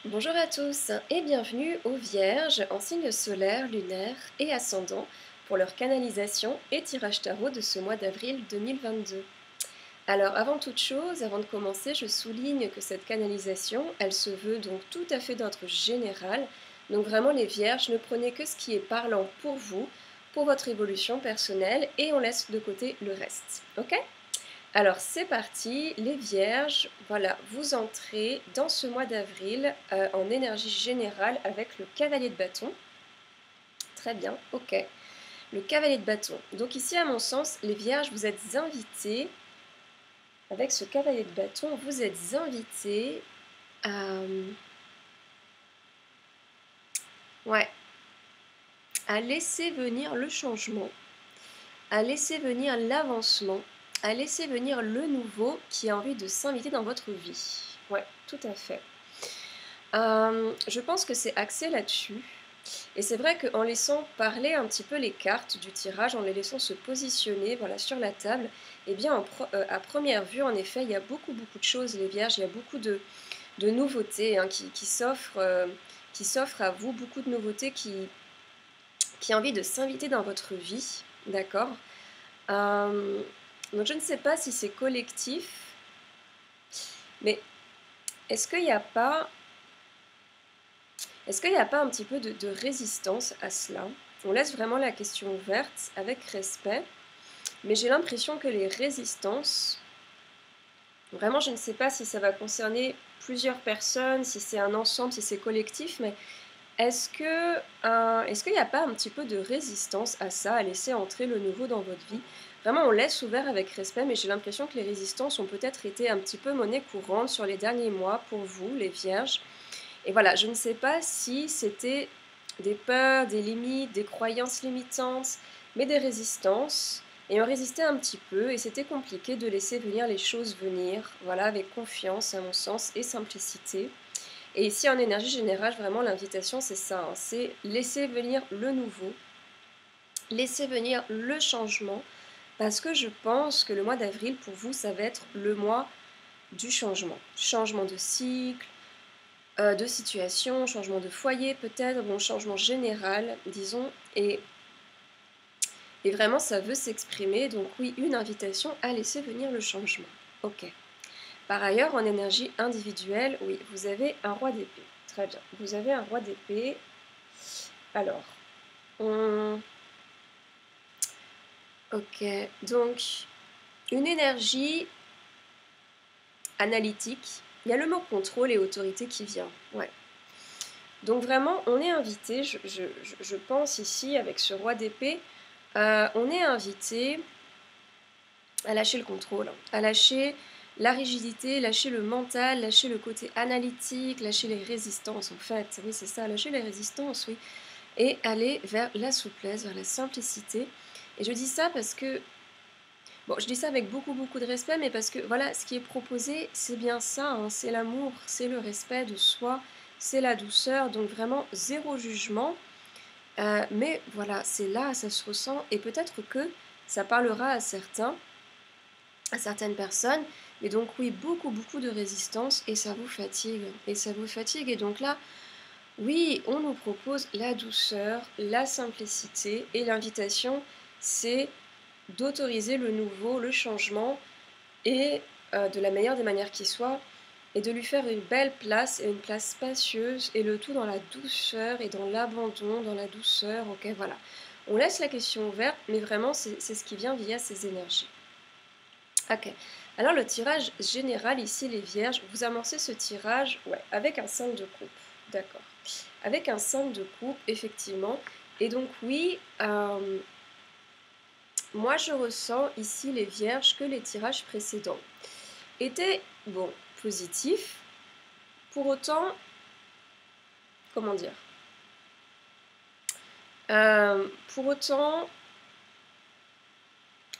Bonjour à tous et bienvenue aux Vierges en signe solaire, lunaire et ascendant pour leur canalisation et tirage tarot de ce mois d'avril 2022. Alors avant toute chose, avant de commencer, je souligne que cette canalisation, elle se veut donc tout à fait d'ordre général. Donc vraiment les Vierges, ne prenez que ce qui est parlant pour vous, pour votre évolution personnelle et on laisse de côté le reste. Ok ? Alors c'est parti, les Vierges, voilà, vous entrez dans ce mois d'avril en énergie générale avec le cavalier de bâton. Très bien, ok. Le cavalier de bâton. Donc ici, à mon sens, les Vierges, vous êtes invités, avec ce cavalier de bâton, vous êtes invités à, ouais, à laisser venir le changement, à laisser venir l'avancement, à laisser venir le nouveau qui a envie de s'inviter dans votre vie. Ouais, tout à fait. Je pense que c'est axé là-dessus. Et c'est vrai qu'en laissant parler un petit peu les cartes du tirage, en les laissant se positionner voilà, sur la table, eh bien, à première vue, en effet, il y a beaucoup de choses, les Vierges, il y a beaucoup de nouveautés hein, qui s'offrent à vous, beaucoup de nouveautés qui ont envie de s'inviter dans votre vie, d'accord. Donc je ne sais pas si c'est collectif, mais est-ce qu'il n'y a pas un petit peu de résistance à cela? On laisse vraiment la question ouverte avec respect, mais j'ai l'impression que les résistances, vraiment je ne sais pas si ça va concerner plusieurs personnes, si c'est un ensemble, si c'est collectif, mais est-ce qu'il n'y a pas un petit peu de résistance à ça, à laisser entrer le nouveau dans votre vie? Vraiment, on laisse ouvert avec respect, mais j'ai l'impression que les résistances ont peut-être été un petit peu monnaie courante sur les derniers mois pour vous, les Vierges. Et voilà, je ne sais pas si c'était des peurs, des limites, des croyances limitantes, mais des résistances. Et on résistait un petit peu et c'était compliqué de laisser venir les choses venir, voilà, avec confiance à mon sens et simplicité. Et ici en énergie générale, vraiment l'invitation c'est ça, hein, c'est laisser venir le nouveau, laisser venir le changement, parce que je pense que le mois d'avril pour vous ça va être le mois du changement. Changement de cycle, de situation, changement de foyer peut-être, bon, changement général, disons, et vraiment ça veut s'exprimer, donc oui, une invitation à laisser venir le changement. Ok. Par ailleurs, en énergie individuelle, oui, vous avez un roi d'épée. Très bien, vous avez un roi d'épée. Alors, on... ok, donc une énergie analytique. Il y a le mot contrôle et autorité qui vient, ouais. Donc vraiment, on est invité, je pense ici, avec ce roi d'épée, on est invité à lâcher le contrôle, à lâcher la rigidité, lâcher le mental, lâcher le côté analytique, lâcher les résistances en fait. Oui, c'est ça, lâcher les résistances, oui. Et aller vers la souplesse, vers la simplicité. Et je dis ça parce que, bon, je dis ça avec beaucoup de respect, mais parce que voilà, ce qui est proposé, c'est bien ça, hein, c'est l'amour, c'est le respect de soi, c'est la douceur, donc vraiment zéro jugement. Mais voilà, c'est là, ça se ressent, et peut-être que ça parlera à certaines personnes, et donc oui, beaucoup de résistance, et ça vous fatigue, et donc là, oui, on nous propose la douceur, la simplicité, et l'invitation, c'est d'autoriser le nouveau, le changement, et de la meilleure des manières qui soit, et de lui faire une belle place, et une place spacieuse, et le tout dans la douceur, et dans l'abandon, dans la douceur, ok, voilà. On laisse la question ouverte, mais vraiment, c'est ce qui vient via ces énergies. Ok. Alors le tirage général ici, les Vierges, vous amorcez ce tirage avec un 5 de coupe. D'accord. Avec un 5 de coupe, effectivement. Et donc oui, moi je ressens ici, les Vierges, que les tirages précédents étaient, bon, positifs. Pour autant, comment dire pour autant,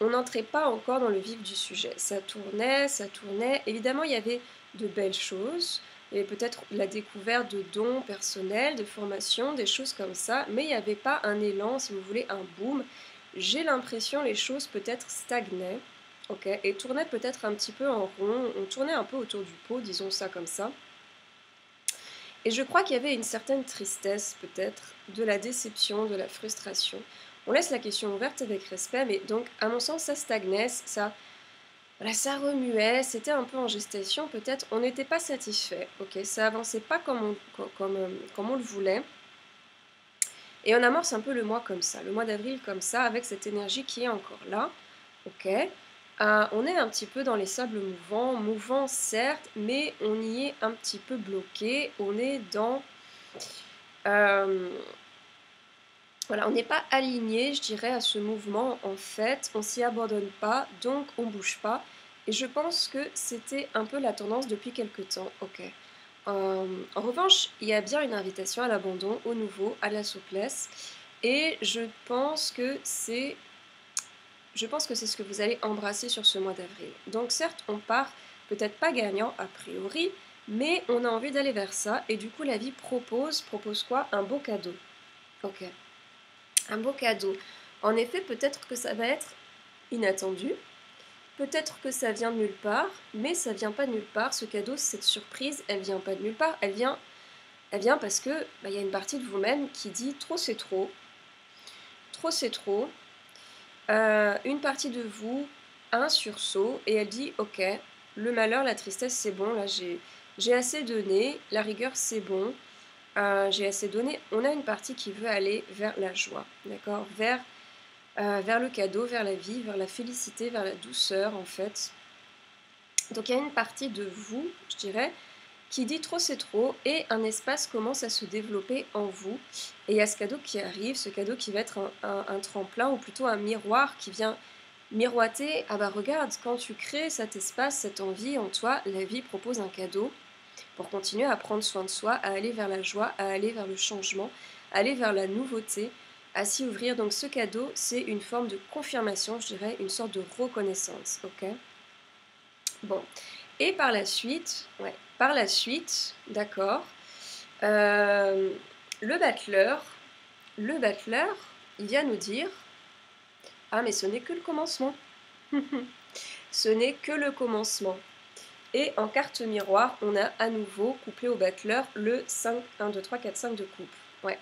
on n'entrait pas encore dans le vif du sujet. Ça tournait, ça tournait. Évidemment, il y avait de belles choses. Il y avait peut-être la découverte de dons personnels, de formations, des choses comme ça. Mais il n'y avait pas un élan, si vous voulez, un boom. J'ai l'impression les choses peut-être stagnaient, ok, et tournaient peut-être un petit peu en rond. On tournait un peu autour du pot, disons ça comme ça. Et je crois qu'il y avait une certaine tristesse, peut-être, de la déception, de la frustration. On laisse la question ouverte avec respect, mais donc, à mon sens, ça stagnait, voilà, ça remuait, c'était un peu en gestation, peut-être. On n'était pas satisfait, ok? Ça avançait pas comme on le voulait. Et on amorce un peu le mois comme ça, le mois d'avril comme ça, avec cette énergie qui est encore là, ok? On est un petit peu dans les sables mouvants certes, mais on y est un petit peu bloqué. On est dans... voilà, on n'est pas aligné, je dirais, à ce mouvement en fait. On s'y abandonne pas, donc on bouge pas. Et je pense que c'était un peu la tendance depuis quelque temps, ok? En revanche, il y a bien une invitation à l'abandon, au nouveau, à la souplesse. Et je pense que c'est ce que vous allez embrasser sur ce mois d'avril. Donc certes, on part peut-être pas gagnant a priori, mais on a envie d'aller vers ça. Et du coup, la vie propose quoi? Un beau cadeau. Ok. Un beau cadeau. En effet, peut-être que ça va être inattendu. Peut-être que ça vient de nulle part, mais ça vient pas de nulle part. Ce cadeau, cette surprise, elle vient pas de nulle part. Elle vient parce que y a une partie de vous-même qui dit trop c'est trop. Trop c'est trop. Une partie de vous a un sursaut et elle dit ok, le malheur, la tristesse, c'est bon, là j'ai assez donné, la rigueur, c'est bon, j'ai assez donné. On a une partie qui veut aller vers la joie, d'accord, vers le cadeau, vers la vie, vers la félicité, vers la douceur en fait. Donc il y a une partie de vous, je dirais, qui dit trop c'est trop, et un espace commence à se développer en vous. Et il y a ce cadeau qui arrive, ce cadeau qui va être un tremplin, ou plutôt un miroir qui vient miroiter, ah bah regarde, quand tu crées cet espace, cette envie en toi, la vie propose un cadeau pour continuer à prendre soin de soi, à aller vers la joie, à aller vers le changement, à aller vers la nouveauté, à s'y ouvrir. Donc ce cadeau, c'est une forme de confirmation, je dirais, une sorte de reconnaissance, ok? Bon, et par la suite, d'accord, le battleur, il vient nous dire, ah mais ce n'est que le commencement. Ce n'est que le commencement. Et en carte miroir, on a à nouveau, couplé au battleur, le 5, 1, 2, 3, 4, 5 de coupe. Ouais.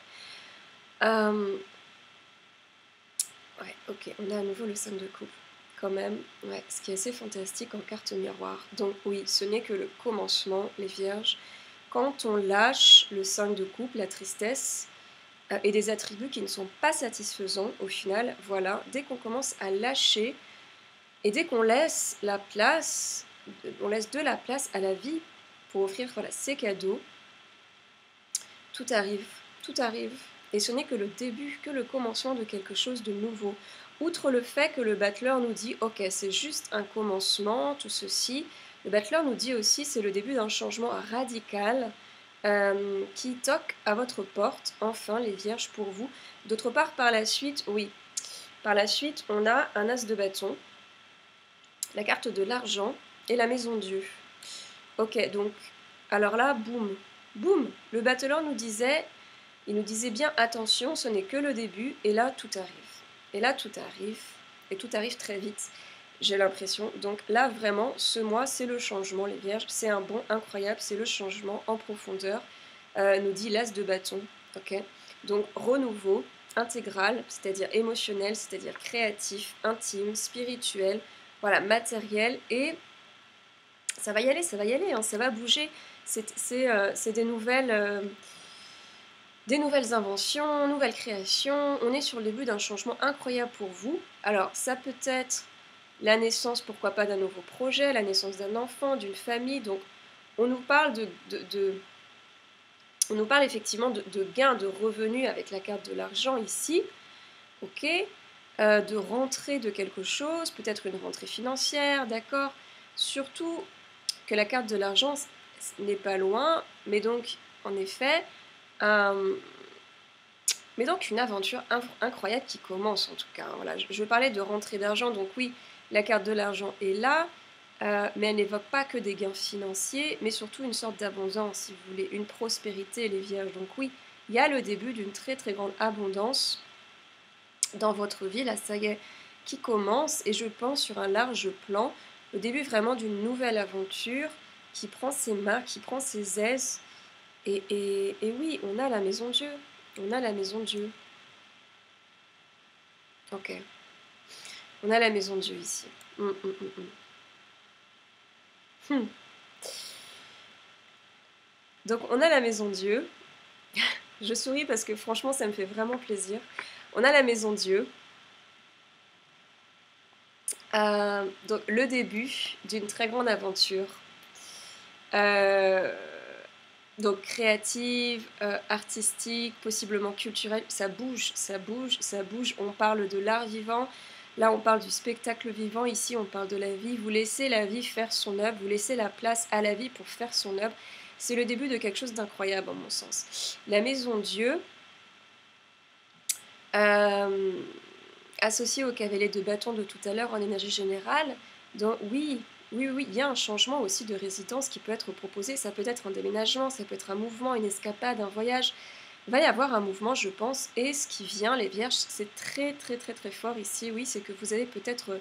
Ouais, ok, on a à nouveau le 5 de coupe. Quand même, ouais, ce qui est assez fantastique en carte miroir. Donc oui, ce n'est que le commencement, les vierges. Quand on lâche le 5 de coupe, la tristesse, et des attributs qui ne sont pas satisfaisants, au final, voilà, dès qu'on commence à lâcher, et dès qu'on laisse la place, on laisse de la place à la vie pour offrir voilà, ses cadeaux, tout arrive, tout arrive. Et ce n'est que le début, que le commencement de quelque chose de nouveau. Outre le fait que le battleur nous dit « Ok, c'est juste un commencement, tout ceci », le battleur nous dit aussi c'est le début d'un changement radical qui toque à votre porte, enfin les vierges pour vous. D'autre part, par la suite, oui, par la suite, on a un as de bâton, la carte de l'argent et la maison Dieu. Ok, donc, alors là, boum, boum, le battleur nous disait, il nous disait bien attention, ce n'est que le début, et là tout arrive. Et là tout arrive, et tout arrive très vite, j'ai l'impression. Donc là vraiment, ce mois, c'est le changement, les vierges, c'est un bond incroyable, c'est le changement en profondeur, nous dit l'as de bâton, ok. Donc renouveau, intégral, c'est-à-dire émotionnel, c'est-à-dire créatif, intime, spirituel, voilà, matériel, et ça va y aller, hein, ça va bouger. C'est des nouvelles inventions, nouvelles créations. On est sur le début d'un changement incroyable pour vous. Alors, ça peut être la naissance, pourquoi pas, d'un nouveau projet, la naissance d'un enfant, d'une famille. Donc, on nous parle on nous parle effectivement de gains de revenus avec la carte de l'argent ici. Ok, de rentrée de quelque chose, peut-être une rentrée financière, d'accord. Surtout que la carte de l'argent n'est pas loin, mais donc, en effet, mais donc une aventure incroyable qui commence en tout cas. Voilà, je parlais de rentrée d'argent, donc oui, la carte de l'argent est là, mais elle n'évoque pas que des gains financiers, mais surtout une sorte d'abondance, si vous voulez, une prospérité, les vierges. Donc oui, il y a le début d'une très très grande abondance dans votre vie, là ça y est, qui commence, et je pense sur un large plan, le début vraiment d'une nouvelle aventure qui prend ses marques, qui prend ses aises, Et oui, on a la maison Dieu. On a la maison Dieu. Ok. On a la maison Dieu ici. Hmm. Donc on a la maison Dieu. Je souris parce que franchement ça me fait vraiment plaisir. On a la maison Dieu. Donc le début d'une très grande aventure. Donc créative, artistique, possiblement culturelle. Ça bouge, ça bouge, ça bouge. On parle de l'art vivant. Là, on parle du spectacle vivant. Ici, on parle de la vie. Vous laissez la vie faire son œuvre. Vous laissez la place à la vie pour faire son œuvre. C'est le début de quelque chose d'incroyable, en mon sens. La maison Dieu, associée au cavalier de bâton de tout à l'heure en énergie générale, donc oui, il y a un changement aussi de résidence qui peut être proposé. Ça peut être un déménagement, ça peut être un mouvement, une escapade, un voyage. Il va y avoir un mouvement, je pense. Et ce qui vient, les vierges, c'est très, très, très, très fort ici. Oui, c'est que vous avez peut-être...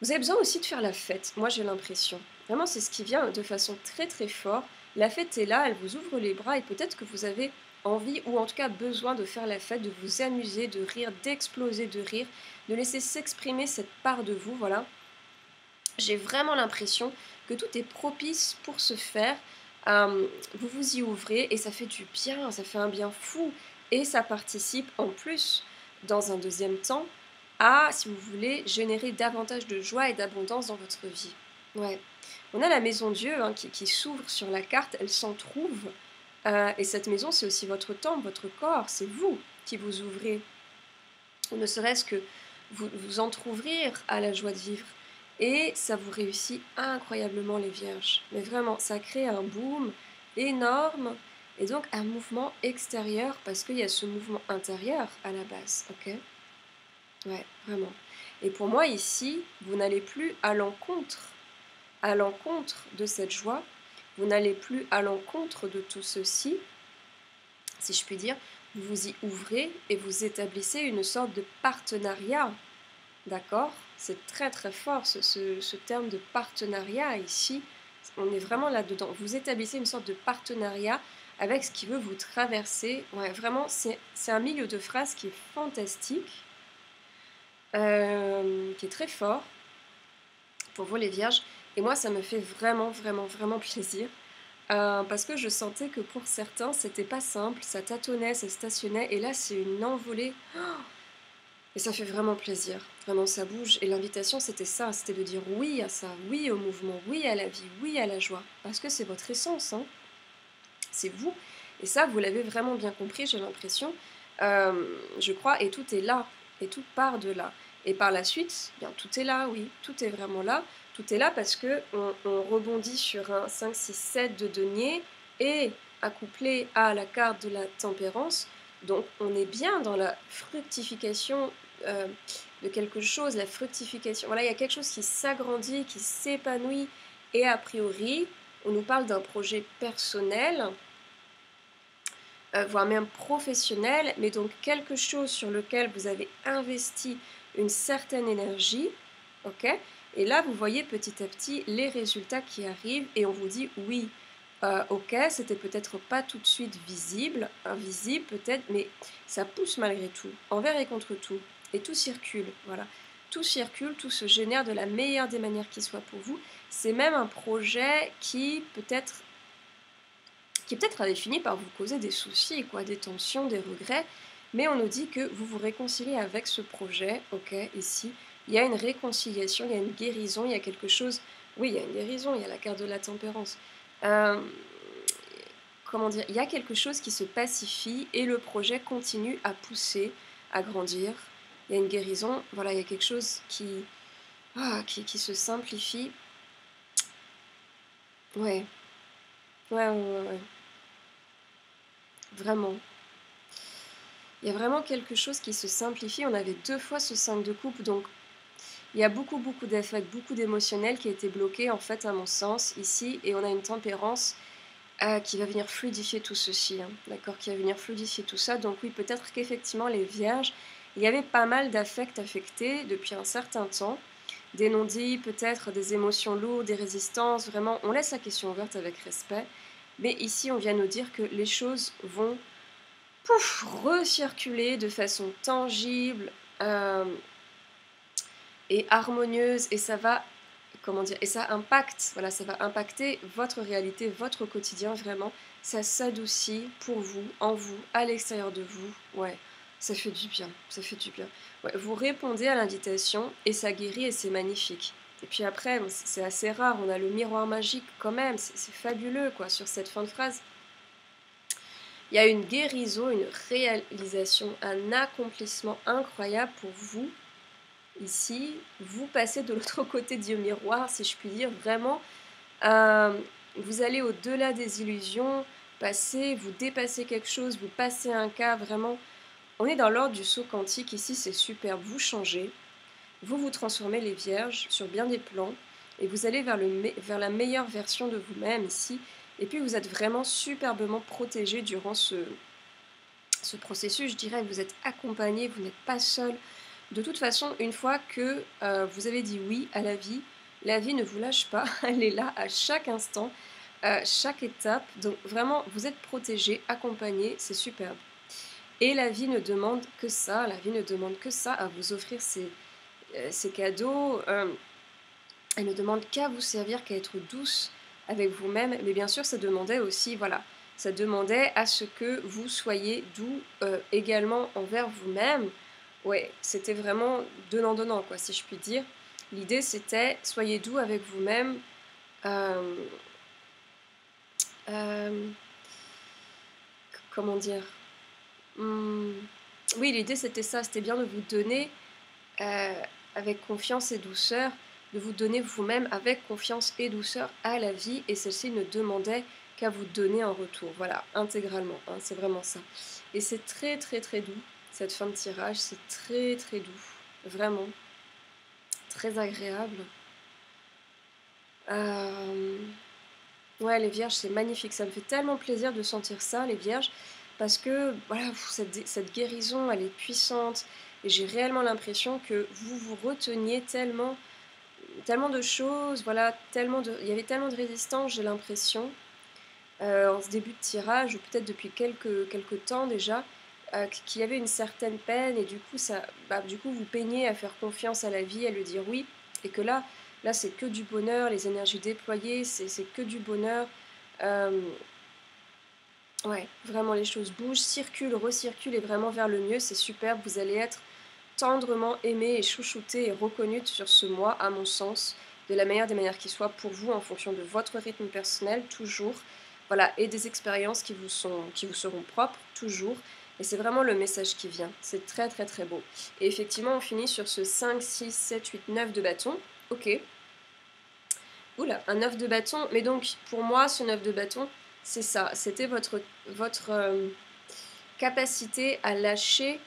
Vous avez besoin aussi de faire la fête. Moi, j'ai l'impression. Vraiment, c'est ce qui vient de façon très, très fort. La fête est là, elle vous ouvre les bras et peut-être que vous avez envie ou en tout cas besoin de faire la fête, de vous amuser, de rire, d'exploser de rire, de laisser s'exprimer cette part de vous, voilà. J'ai vraiment l'impression que tout est propice pour se faire. Vous vous y ouvrez et ça fait du bien, ça fait un bien fou. Et ça participe en plus, dans un deuxième temps, à, si vous voulez, générer davantage de joie et d'abondance dans votre vie. Ouais. On a la maison Dieu hein, qui s'ouvre sur la carte, elle s'en trouve. Et cette maison, c'est aussi votre temple, votre corps, c'est vous qui vous ouvrez. Ne serait-ce que vous entrouvrir à la joie de vivre. Et ça vous réussit incroyablement les vierges. Mais vraiment, ça crée un boom énorme et donc un mouvement extérieur parce qu'il y a ce mouvement intérieur à la base, ok? Ouais, vraiment. Et pour moi ici, vous n'allez plus à l'encontre de cette joie, vous n'allez plus à l'encontre de tout ceci, si je puis dire, vous vous y ouvrez et vous établissez une sorte de partenariat. D'accord? C'est très très fort ce terme de partenariat ici. On est vraiment là-dedans. Vous établissez une sorte de partenariat avec ce qui veut vous traverser. Ouais, vraiment, c'est un milieu de phrase qui est fantastique, qui est très fort pour vous les vierges. Et moi, ça me fait vraiment, vraiment, vraiment plaisir. Parce que je sentais que pour certains, c'était pas simple, ça tâtonnait, ça stationnait, et là, c'est une envolée. Et ça fait vraiment plaisir, vraiment ça bouge. Et l'invitation, c'était ça, c'était de dire oui à ça, oui au mouvement, oui à la vie, oui à la joie. Parce que c'est votre essence, hein. C'est vous. Et ça, vous l'avez vraiment bien compris, j'ai l'impression, je crois, et tout est là, et tout part de là. Et par la suite, bien, tout est là, oui, tout est vraiment là. Tout est là parce que on rebondit sur un 5, 6, 7 de denier et accouplé à la carte de la tempérance. Donc on est bien dans la fructification de quelque chose, la fructification. Voilà, il y a quelque chose qui s'agrandit, qui s'épanouit. Et a priori, on nous parle d'un projet personnel, voire même professionnel, mais donc quelque chose sur lequel vous avez investi une certaine énergie, ok? Et là, vous voyez petit à petit les résultats qui arrivent et on vous dit oui, ok, c'était peut-être pas tout de suite visible, invisible peut-être, mais ça pousse malgré tout, envers et contre tout, et tout circule, voilà. Tout circule, tout se génère de la meilleure des manières qui soit pour vous. C'est même un projet qui peut-être avait fini par vous causer des soucis, quoi, des tensions, des regrets, mais on nous dit que vous vous réconciliez avec ce projet, ok, ici, il y a une réconciliation, il y a une guérison, il y a quelque chose, oui, il y a une guérison, il y a la carte de la tempérance, comment dire, il y a quelque chose qui se pacifie et le projet continue à pousser, à grandir, il y a une guérison, voilà, il y a quelque chose qui se simplifie, ouais, ouais. Vraiment. Il y a vraiment quelque chose qui se simplifie. On avait 2 fois ce 5 de coupe, donc il y a beaucoup d'affects, beaucoup d'émotionnel qui a été bloqué, en fait, à mon sens, ici. Et on a une tempérance qui va venir fluidifier tout ceci, hein, d'accord, qui va venir fluidifier tout ça. Donc oui, peut-être qu'effectivement, les vierges, il y avait pas mal d'affects affectés depuis un certain temps. Des non-dits, peut-être des émotions lourdes, des résistances. Vraiment, on laisse la question ouverte avec respect. Mais ici, on vient nous dire que les choses vont pouf, recirculer de façon tangible et harmonieuse, et ça va, comment dire, et ça impacte, voilà, ça va impacter votre réalité, votre quotidien, vraiment. Ça s'adoucit pour vous, en vous, à l'extérieur de vous. Ouais, ça fait du bien, ça fait du bien. Ouais, vous répondez à l'invitation et ça guérit et c'est magnifique. Et puis après, bon, c'est assez rare, on a le miroir magique quand même, c'est fabuleux quoi sur cette fin de phrase. Il y a une guérison, une réalisation, un accomplissement incroyable pour vous. Ici, vous passez de l'autre côté du miroir, si je puis dire, vraiment. Vous allez au-delà des illusions, vous dépassez quelque chose, vous passez un cas, vraiment. On est dans l'ordre du saut quantique, ici c'est superbe, vous changez, vous transformez les vierges sur bien des plans, et vous allez vers la meilleure version de vous-même ici, et puis vous êtes vraiment superbement protégé durant ce processus, je dirais, vous êtes accompagné, vous n'êtes pas seul. De toute façon, une fois que vous avez dit oui à la vie ne vous lâche pas, elle est là à chaque instant, chaque étape. Donc vraiment, vous êtes protégé, accompagné, c'est superbe. Et la vie ne demande que ça, la vie ne demande que ça, à vous offrir ces cadeaux. Elle ne demande qu'à vous servir, qu'à être douce avec vous-même. Mais bien sûr, ça demandait aussi, voilà, ça demandait à ce que vous soyez doux également envers vous-même. Ouais, c'était vraiment donnant-donnant, quoi, si je puis dire. L'idée, c'était, soyez doux avec vous-même. Euh, euh, comment dire Oui, l'idée, c'était ça. C'était bien de vous donner avec confiance et douceur, de vous donner vous-même avec confiance et douceur à la vie. Et celle-ci ne demandait qu'à vous donner en retour. Voilà, intégralement. Hein, c'est vraiment ça. Et c'est très, très, très doux. Cette fin de tirage, c'est très très doux, vraiment, très agréable. Ouais, les vierges, c'est magnifique, ça me fait tellement plaisir de sentir ça, les vierges, parce que voilà, cette guérison, elle est puissante, et j'ai réellement l'impression que vous vous reteniez tellement, tellement de choses, voilà, il y avait tellement de résistance, j'ai l'impression, en ce début de tirage, ou peut-être depuis quelques temps déjà, qu'il y avait une certaine peine, et du coup, du coup, vous peignez à faire confiance à la vie, à lui dire oui, et que là c'est que du bonheur, les énergies déployées, c'est que du bonheur. Euh, ouais, vraiment, les choses bougent, circulent, recirculent, et vraiment vers le mieux, c'est superbe, vous allez être tendrement aimée et chouchoutée et reconnue sur ce mois, à mon sens, de la meilleure des manières qui soit pour vous, en fonction de votre rythme personnel, toujours. Voilà, et des expériences qui vous seront propres, toujours. Et c'est vraiment le message qui vient. C'est très très très beau. Et effectivement, on finit sur ce 5, 6, 7, 8, 9 de bâton. Ok. Oula, un 9 de bâton. Mais donc, pour moi, ce 9 de bâton, c'est ça. C'était votre capacité à lâcher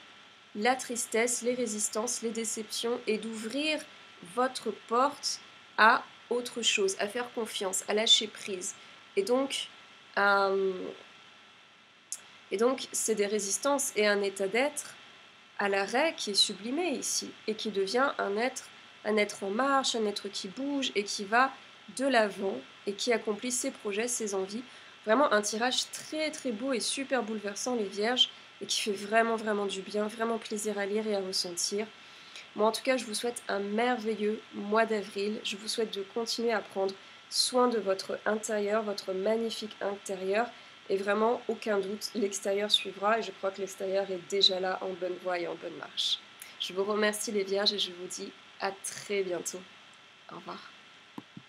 la tristesse, les résistances, les déceptions, et d'ouvrir votre porte à autre chose, à faire confiance, à lâcher prise. Et donc, euh, c'est des résistances et un état d'être à l'arrêt qui est sublimé ici, et qui devient un être en marche, un être qui bouge et qui va de l'avant, et qui accomplit ses projets, ses envies. Vraiment un tirage très très beau et super bouleversant, les vierges, et qui fait vraiment vraiment du bien, vraiment plaisir à lire et à ressentir. Moi en tout cas, je vous souhaite un merveilleux mois d'avril. Je vous souhaite de continuer à prendre soin de votre intérieur, votre magnifique intérieur. Et vraiment, aucun doute, l'extérieur suivra, et je crois que l'extérieur est déjà là, en bonne voie et en bonne marche. Je vous remercie les vierges, et je vous dis à très bientôt. Au revoir.